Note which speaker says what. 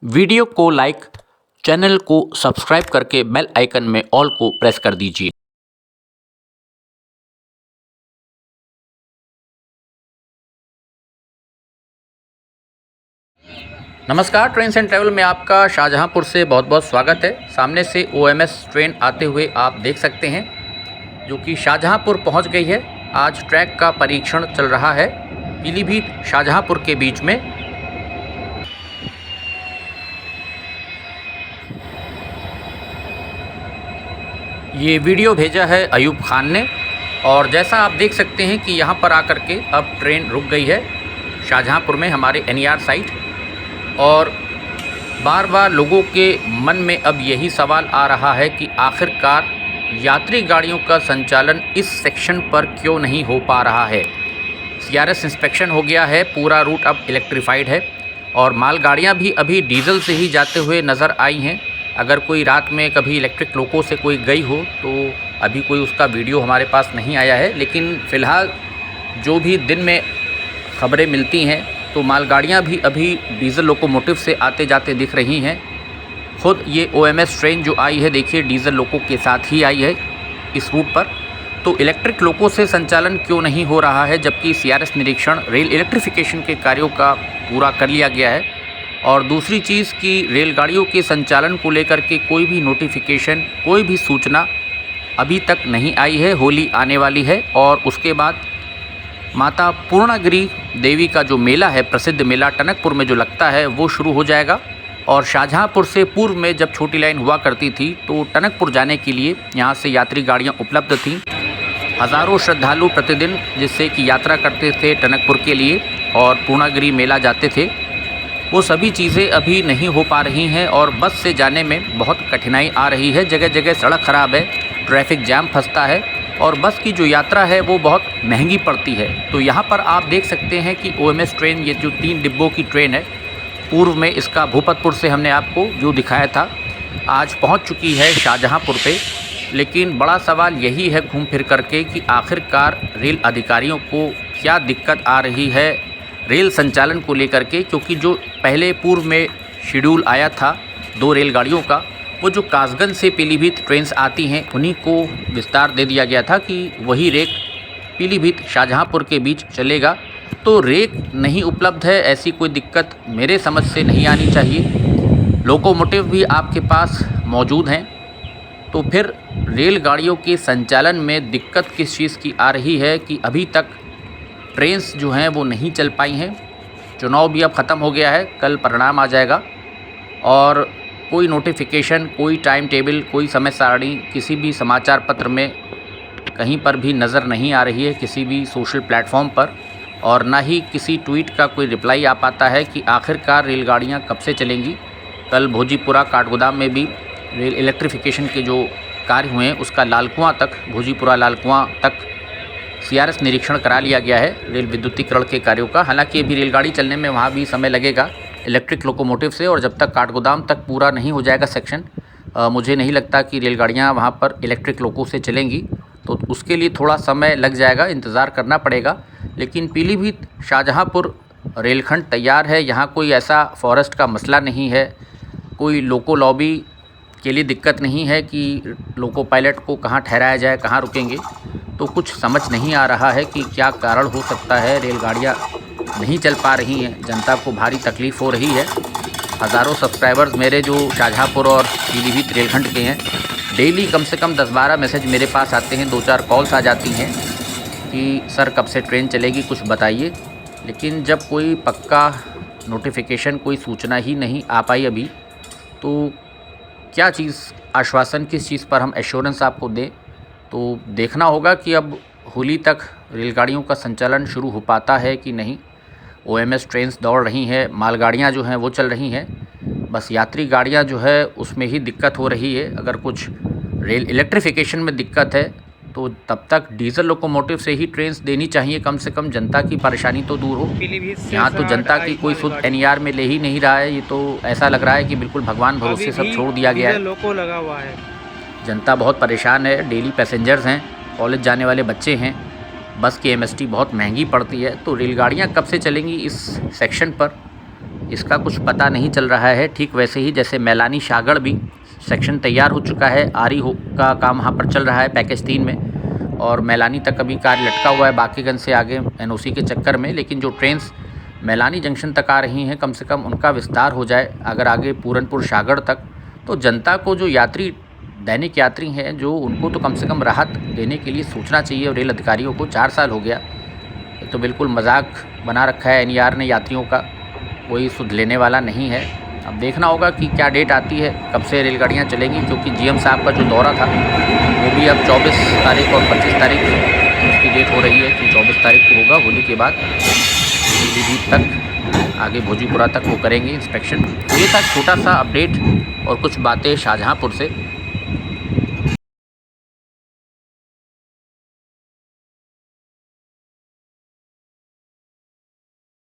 Speaker 1: Video को like, channel को subscribe करके बेल आइकन में ऑल को प्रेस कर दीजिए। नमस्कार, ट्रेन्स एंड ट्रैवल में आपका शाहजहांपुर से बहुत बहुत स्वागत है। सामने से OMS ट्रेन आते हुए आप देख सकते हैं जो कि शाहजहांपुर पहुंच गई है। आज ट्रैक का परीक्षण चल रहा है पीलीभीत शाहजहांपुर के बीच में। ये वीडियो भेजा है अयूब खान ने और जैसा आप देख सकते हैं कि यहाँ पर आकर के अब ट्रेन रुक गई है शाहजहांपुर में हमारे NER साइट। और बार बार लोगों के मन में अब यही सवाल आ रहा है कि आखिरकार यात्री गाड़ियों का संचालन इस सेक्शन पर क्यों नहीं हो पा रहा है। CRS इंस्पेक्शन हो गया है, पूरा रूट अब इलेक्ट्रीफाइड है और मालगाड़ियाँ भी अभी डीजल से ही जाते हुए नज़र आई हैं। अगर कोई रात में कभी इलेक्ट्रिक लोको से कोई गई हो तो अभी कोई उसका वीडियो हमारे पास नहीं आया है, लेकिन फ़िलहाल जो भी दिन में ख़बरें मिलती हैं तो मालगाड़ियाँ भी अभी डीजल लोकोमोटिव से आते जाते दिख रही हैं। खुद ये OMS ट्रेन जो आई है, देखिए डीजल लोको के साथ ही आई है इस रूट पर। तो इलेक्ट्रिक लोको से संचालन क्यों नहीं हो रहा है, जबकि CRS निरीक्षण रेल इलेक्ट्रिफिकेशन के कार्यों का पूरा कर लिया गया है। और दूसरी चीज़ कि रेलगाड़ियों के संचालन को लेकर के कोई भी नोटिफिकेशन, कोई भी सूचना अभी तक नहीं आई है। होली आने वाली है और उसके बाद माता पूर्णागिरि देवी का जो मेला है, प्रसिद्ध मेला टनकपुर में जो लगता है, वो शुरू हो जाएगा। और शाहजहांपुर से पूर्व में जब छोटी लाइन हुआ करती थी तो टनकपुर जाने के लिए यहाँ से यात्री गाड़ियाँ उपलब्ध थीं। हज़ारों श्रद्धालु प्रतिदिन जिससे कि यात्रा करते थे टनकपुर के लिए और पूर्णागिरि मेला जाते थे। वो सभी चीज़ें अभी नहीं हो पा रही हैं और बस से जाने में बहुत कठिनाई आ रही है। जगह जगह सड़क ख़राब है, ट्रैफिक जैम फंसता है और बस की जो यात्रा है वो बहुत महंगी पड़ती है। तो यहाँ पर आप देख सकते हैं कि OMS ट्रेन, ये जो 3 डिब्बों की ट्रेन है, पूर्व में इसका भूपतपुर से हमने आपको व्यू दिखाया था, आज पहुँच चुकी है शाहजहांपुर पे। लेकिन बड़ा सवाल यही है घूम फिर करके कि आखिरकार रेल अधिकारियों को क्या दिक्कत आ रही है रेल संचालन को लेकर के। क्योंकि जो पहले पूर्व में शेड्यूल आया था 2 रेलगाड़ियों का, वो जो कासगंज से पीलीभीत ट्रेन्स आती हैं उन्हीं को विस्तार दे दिया गया था कि वही रेक पीलीभीत शाहजहांपुर के बीच चलेगा। तो रेक नहीं उपलब्ध है, ऐसी कोई दिक्कत मेरे समझ से नहीं आनी चाहिए। लोकोमोटिव भी आपके पास मौजूद हैं, तो फिर रेलगाड़ियों के संचालन में दिक्कत किस चीज़ की आ रही है कि अभी तक ट्रेन्स जो हैं वो नहीं चल पाई हैं। चुनाव भी अब ख़त्म हो गया है, कल परिणाम आ जाएगा और कोई नोटिफिकेशन, कोई टाइम टेबल, कोई समय सारणी किसी भी समाचार पत्र में कहीं पर भी नज़र नहीं आ रही है, किसी भी सोशल प्लेटफॉर्म पर। और ना ही किसी ट्वीट का कोई रिप्लाई आ पाता है कि आखिरकार रेलगाड़ियां कब से चलेंगी। कल भोजीपुरा काठगोदाम में भी रेल इलेक्ट्रिफिकेशन के जो कार्य हुए हैं उसका लालकुआं तक, भोजीपुरा लालकुआं तक CRS निरीक्षण करा लिया गया है रेल विद्युतीकरण के कार्यों का। हालांकि अभी रेलगाड़ी चलने में वहाँ भी समय लगेगा इलेक्ट्रिक लोकोमोटिव से, और जब तक काठगोदाम तक पूरा नहीं हो जाएगा सेक्शन, मुझे नहीं लगता कि रेलगाड़ियाँ वहाँ पर इलेक्ट्रिक लोको से चलेंगी। तो उसके लिए थोड़ा समय लग जाएगा, इंतज़ार करना पड़ेगा। लेकिन पीलीभीत शाहजहांपुर रेलखंड तैयार है, यहाँ कोई ऐसा फॉरेस्ट का मसला नहीं है, कोई लोको लॉबी के लिए दिक्कत नहीं है कि लोको पायलट को कहाँ ठहराया जाए, कहाँ रुकेंगे। तो कुछ समझ नहीं आ रहा है कि क्या कारण हो सकता है रेलगाड़ियाँ नहीं चल पा रही हैं, जनता को भारी तकलीफ़ हो रही है। हज़ारों सब्सक्राइबर्स मेरे जो शाहजहांपुर और पीलीभीत रेलखंड के हैं, डेली कम से कम 10-12 मैसेज मेरे पास आते हैं, 2-4 कॉल्स आ जाती हैं कि सर कब से ट्रेन चलेगी, कुछ बताइए। लेकिन जब कोई पक्का नोटिफिकेशन, कोई सूचना ही नहीं आ पाई अभी, तो क्या चीज़ आश्वासन, किस चीज़ पर हम एश्योरेंस आपको दें। तो देखना होगा कि अब होली तक रेलगाड़ियों का संचालन शुरू हो पाता है कि नहीं। OMS ट्रेन्स दौड़ रही हैं, मालगाड़ियाँ जो हैं वो चल रही हैं, बस यात्री गाड़ियाँ जो है उसमें ही दिक्कत हो रही है। अगर कुछ रेल इलेक्ट्रिफिकेशन में दिक्कत है तो तब तक डीजल लोकोमोटिव से ही ट्रेन्स देनी चाहिए, कम से कम जनता की परेशानी तो दूर हो। यहाँ तो जनता की कोई सुध NER में ले ही नहीं रहा है। ये तो ऐसा लग रहा है कि बिल्कुल भगवान भरोसे सब छोड़ दिया गया है।
Speaker 2: लोको लगा हुआ है,
Speaker 1: जनता बहुत परेशान है, डेली पैसेंजर्स हैं, कॉलेज जाने वाले बच्चे हैं, बस की MST बहुत महंगी पड़ती है। तो रेलगाड़ियाँ कब से चलेंगी इस सेक्शन पर, इसका कुछ पता नहीं चल रहा है। ठीक वैसे ही जैसे मैलानी शागड़ भी सेक्शन तैयार हो चुका है, आरी हो का काम वहाँ पर चल रहा है पैकेज 3 में, और मैलानी तक अभी कार्य लटका हुआ है बाकीगंज से आगे एनओसी के चक्कर में। लेकिन जो ट्रेन्स मैलानी जंक्शन तक आ रही हैं, कम से कम उनका विस्तार हो जाए अगर आगे पूरनपुर शागड़ तक, तो जनता को, जो यात्री दैनिक यात्री हैं, जो उनको तो कम से कम राहत देने के लिए सोचना चाहिए। और रेल अधिकारियों को 4 साल हो गया, तो बिल्कुल मजाक बना रखा है एनईआर ने यात्रियों का, कोई सुध लेने वाला नहीं है। अब देखना होगा कि क्या डेट आती है, कब से रेलगाड़ियाँ चलेंगी, क्योंकि जीएम साहब का जो दौरा था वो भी अब 24 तारीख और 25 तारीख उसकी डेट हो रही है कि 24 तारीख को होगा, होली के बाद पीलीभीत तक, आगे भोजपुरा तक वो करेंगे इंस्पेक्शन। ये था छोटा सा अपडेट और कुछ बातें शाहजहाँपुर से।